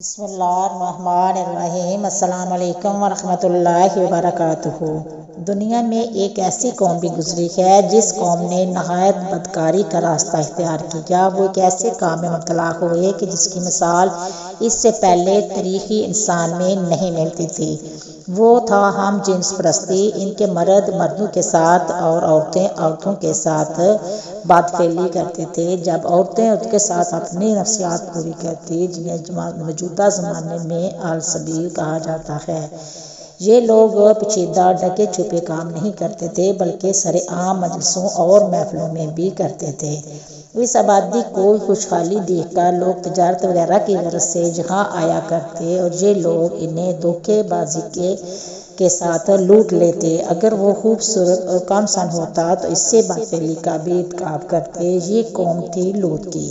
بسم اللہ الرحمن الرحیم۔ السلام علیکم ورحمۃ اللہ وبرکاتہ۔ دنیا میں ایک ایسی قوم بھی گزری ہے جس قوم نے نہایت بدکاری کا راستہ اختیار کیا۔ وہ ایک ایسے کام میں مبتلا ہوئے کہ جس کی مثال اس سے پہلے تاریخی انسان میں نہیں ملتی تھی۔ وہ تھا ہم جنس پرستی۔ ان کے مرد مردوں کے ساتھ اور عورتیں عورتوں کے ساتھ بات پھیلی کرتے تھے۔ جب عورتیں ان کے ساتھ اپنی نفسیات پوری کرتی، جنہیں موجودہ زمانے میں السبیل کہا جاتا ہے، یہ لوگ پیچیدہ ڈھکے چھپے کام نہیں کرتے تھے بلکہ سر عام مجلسوں اور محفلوں میں بھی کرتے تھے۔ اس آبادی کو خوشحالی دیکھ کر لوگ تجارت وغیرہ کی غرض سے یہاں آیا کرتے اور یہ لوگ انہیں دھوکے بازی کے ساتھ لوٹ لیتے۔ اگر وہ خوبصورت اور کم سن ہوتا تو اس سے بات پھیلی کا بھی ارتکاب کرتے۔ یہ قوم تھی لوط کی۔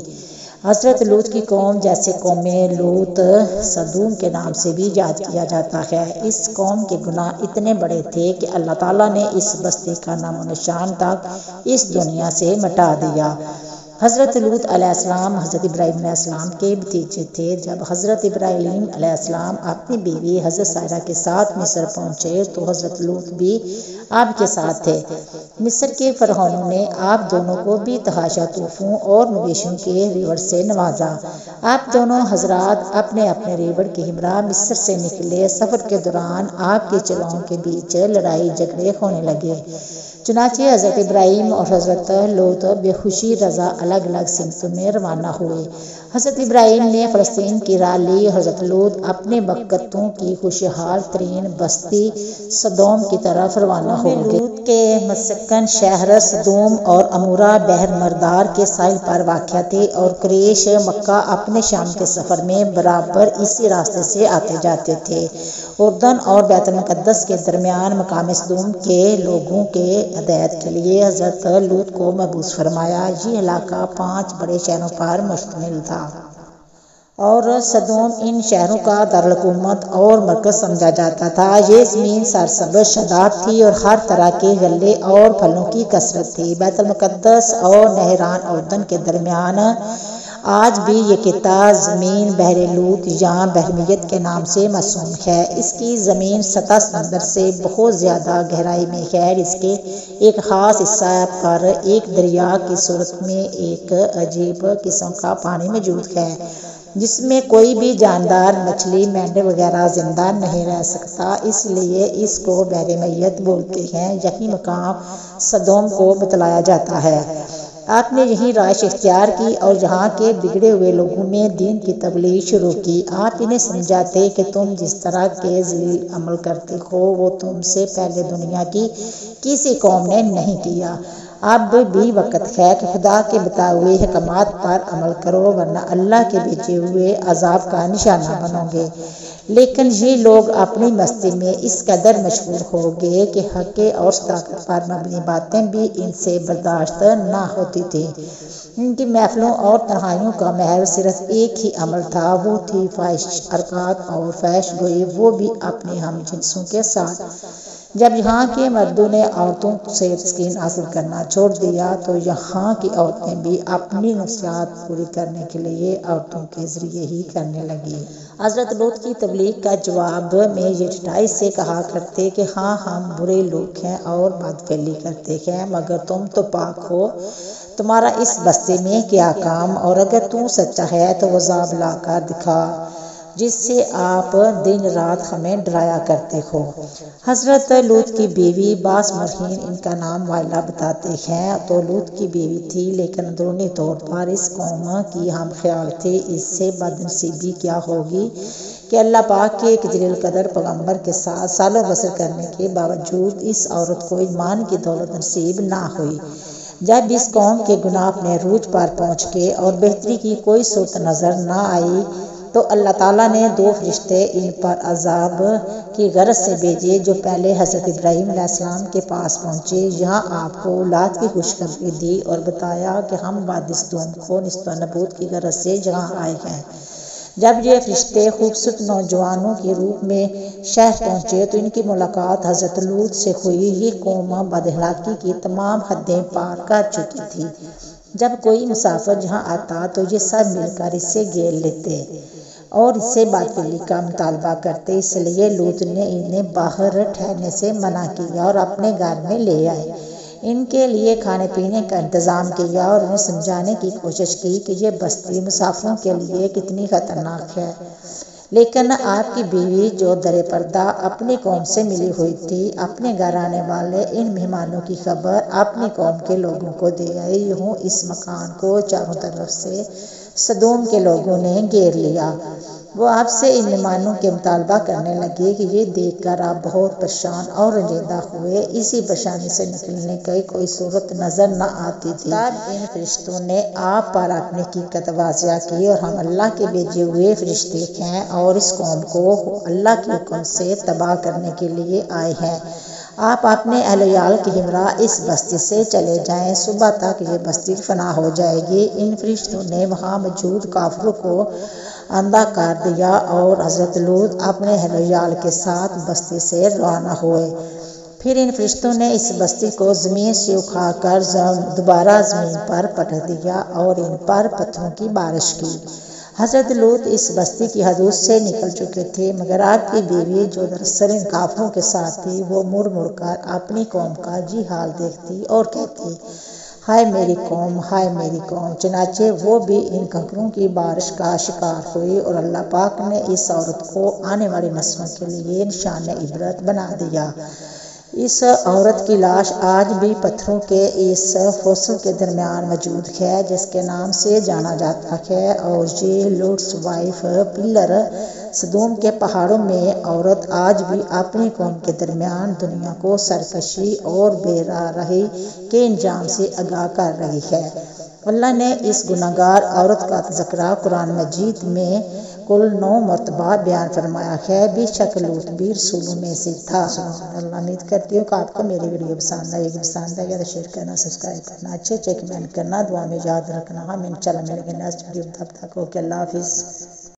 حضرت لوط کی قوم جیسے قوم لوط سدوم کے نام سے بھی یاد کیا جاتا ہے۔ اس قوم کے گناہ اتنے بڑے تھے کہ اللہ تعالیٰ نے اس بستی کا نام و نشان تک اس دنیا سے مٹا دیا۔ حضرت لوط علیہ السلام حضرت ابراہیم علیہ السلام کے بھتیجے تھے۔ جب حضرت ابراہیم علیہ السلام اپنی بیوی حضرت سارہ کے ساتھ مصر پہنچے تو حضرت لوط بھی آپ کے ساتھ تھے۔ مصر کے فرعونوں نے آپ دونوں کو بھی تحاشا توفوں اور مویشیوں کے ریوڑ سے نوازا۔ آپ دونوں حضرات اپنے اپنے ریوڑ کے ہمراہ مصر سے نکلے۔ سفر کے دوران آپ کے چلوں کے بیچ لڑائی جھگڑے ہونے لگے۔ چنانچہ حضرت ابراہیم اور حضرت لوط بے خوشی رضا الگ الگ سمتوں میں روانہ ہوئے۔ حضرت ابراہیم نے فلسطین کی راہ لی۔ حضرت لوط اپنے مکتوں کی خوشحال ترین بستی سدوم کی طرف روانہ ہو گئے۔ لوط کے مسکن شہر سدوم اور عمورہ بحر مردار کے ساحل پر واقع تھے اور قریش مکہ اپنے شام کے سفر میں برابر اسی راستے سے آتے جاتے تھے۔ اردن اور بیت المقدس کے درمیان مقام سدوم کے لوگوں کے ہدایت کے لیے حضرت لوط کو مبعوث فرمایا۔ یہ علاقہ 5 بڑے شہروں پر مشتمل تھا اور سدوم ان شہروں کا دارالحکومت اور مرکز سمجھا جاتا تھا۔ یہ زمین سرسبز شاداب تھی اور ہر طرح کے غلے اور پھلوں کی کثرت تھی۔ بیت المقدس اور نہران اردن کے درمیان آج بھی یہ خطہ زمین بحر لوط یا بحرمیت کے نام سے موسوم ہے۔ اس کی زمین سطح سمندر سے بہت زیادہ گہرائی میں ہے۔ اس کے ایک خاص حصہ پر ایک دریا کی صورت میں ایک عجیب قسم کا پانی موجود ہے جس میں کوئی بھی جاندار مچھلی مینڈک وغیرہ زندہ نہیں رہ سکتا، اس لیے اس کو بحر میت بولتے ہیں۔ یہی مقام سدوم کو بتلایا جاتا ہے۔ آپ نے یہی رہائش اختیار کی اور یہاں کے بگڑے ہوئے لوگوں میں دین کی تبلیغ شروع کی۔ آپ انہیں سمجھاتے کہ تم جس طرح کے ذلیل عمل کرتے ہو وہ تم سے پہلے دنیا کی کسی قوم نے نہیں کیا۔ اب بھی وقت ہے کہ خدا کے بتائے ہوئے احکامات پر عمل کرو ورنہ اللہ کے بھیجے ہوئے عذاب کا نشانہ بنو گے۔ لیکن یہ لوگ اپنی مستی میں اس قدر مشغول ہو گئے کہ حق اور صداقت پر مبنی باتیں بھی ان سے برداشت نہ ہوتی تھیں۔ ان کی محفلوں اور تنہائیوں کا محور صرف ایک ہی عمل تھا، وہ تھی فاحش حرکات اور فحش گوئی، وہ بھی اپنے ہم جنسوں کے ساتھ۔ جب یہاں کے مردوں نے عورتوں سے تسکین حاصل کرنا چھوڑ دیا تو یہاں کی عورتیں بھی اپنی نفسیات پوری کرنے کے لیے عورتوں کے ذریعے ہی کرنے لگیں۔ حضرت لوط کی تبلیغ کا جواب میں یہ ڈٹائی سے کہا کرتے کہ ہاں ہم برے لوگ ہیں اور بات پھیلی کرتے ہیں، مگر تم تو پاک ہو، تمہارا اس بستی میں کیا کام؟ اور اگر تو سچا ہے تو وہ عذاب لا کر دکھا جس سے آپ دن رات ہمیں ڈرایا کرتے ہو۔ حضرت لوط کی بیوی بعض مورخین ان کا نام وائلہ بتاتے ہیں تو لوط کی بیوی تھی، لیکن اندرونی طور پر اس قوم کی ہم خیال تھے۔ اس سے بدنصیبی کیا ہوگی کہ اللہ پاک کے ایک جلیل قدر پیغمبر کے ساتھ سالوں بسر کرنے کے باوجود اس عورت کو ایمان کی دولت نصیب نہ ہوئی۔ جب اس قوم کے گناہ اپنے عروج پر پہنچ گئے اور بہتری کی کوئی صورت نظر نہ آئی تو اللہ تعالیٰ نے 2 فرشتے ان پر عذاب کی غرض سے بھیجے جو پہلے حضرت ابراہیم علیہ السلام کے پاس پہنچے۔ یہاں آپ کو اولاد کی خوشخبری دی اور بتایا کہ ہم وادی سدوم کو نصب و نبود کی غرض سے یہاں آئے ہیں۔ جب یہ فرشتے خوبصورت نوجوانوں کے روپ میں شہر پہنچے تو ان کی ملاقات حضرت لوط سے ہوئی۔ یہ قوم بد اخلاقی کی تمام حدیں پار کر چکی تھی۔ جب کوئی مسافر یہاں آتا تو یہ سب مل کر اس سے گھیر لیتے۔ اور اس سے باطلی کا مطالبہ کرتے، اس لیے لوط نے انہیں باہر ٹھہرنے سے منع کیا اور اپنے گھر میں لے آئے، ان کے لیے کھانے پینے کا انتظام کیا اور انہیں سمجھانے کی کوشش کی کہ یہ بستی مسافروں کے لیے کتنی خطرناک ہے۔ لیکن آپ کی بیوی جو در پردہ اپنی قوم سے ملی ہوئی تھی، اپنے گھر آنے والے ان مہمانوں کی خبر اپنی قوم کے لوگوں کو دے آئی۔ یوں اس مکان کو چاروں طرف سے سدوم کے لوگوں نے گھیر لیا۔ وہ آپ سے ان مہمانوں کے مطالبہ کرنے لگے کہ یہ دیکھ کر آپ بہت پریشان اور رنجیدہ ہوئے، اسی پریشانی سے نکلنے کی کوئی صورت نظر نہ آتی تھی۔ تب ان فرشتوں نے آپ پر اپنی حقیقت واضح کی اور ہم اللہ کے بھیجے ہوئے فرشتے ہیں اور اس قوم کو اللہ کے حکم سے تباہ کرنے کے لیے آئے ہیں۔ آپ اپنے اہل ویال کے ہمراہ اس بستی سے چلے جائیں، صبح تک یہ بستی فنا ہو جائے گی۔ ان فرشتوں نے وہاں موجود کافروں کو اندھا کر دیا اور حضرت لوط اپنے اہل ویال کے ساتھ بستی سے روانہ ہوئے۔ پھر ان فرشتوں نے اس بستی کو زمین سے اکھاڑ کر دوبارہ زمین پر پٹک دیا اور ان پر پتھروں کی بارش کی۔ حضرت لوط اس بستی کی حدود سے نکل چکے تھے، مگر آپ کی بیوی جو دراصل ان کافروں کے ساتھ تھی، وہ مڑ مڑ کر اپنی قوم کا حال دیکھتی اور کہتی، ہائے میری قوم، ہائے میری قوم۔ چنانچہ وہ بھی ان کنکروں کی بارش کا شکار ہوئی اور اللہ پاک نے اس عورت کو آنے والی نسلوں کے لیے نشان عبرت بنا دیا۔ اس عورت کی لاش آج بھی پتھروں کے اس فوسل کے درمیان موجود ہے جس کے نام سے جانا جاتا ہے، اور یہ لوٹس وائف پلر سدوم کے پہاڑوں میں عورت آج بھی اپنی قوم کے درمیان دنیا کو سرکشی اور بے راہی کے انجام سے آگاہ کر رہی ہے۔ اللہ نے اس گناہگار عورت کا تذکرہ قرآن مجید میں کل 9 مرتبہ بیان فرمایا ہے۔ بے شک لوط بھی رسولوں میں سے تھا۔ اللہ امید کرتی ہوں کہ آپ کو میری ویڈیو پسند آئے گی۔ پسند آئے گا تو شیئر کرنا، سبسکرائب کرنا، اچھے کمنٹ کرنا، دعا میں یاد رکھنا۔ ہم انشاءاللہ ملیں گے نیکسٹ ویڈیو، تب تک اوکے، اللہ حافظ۔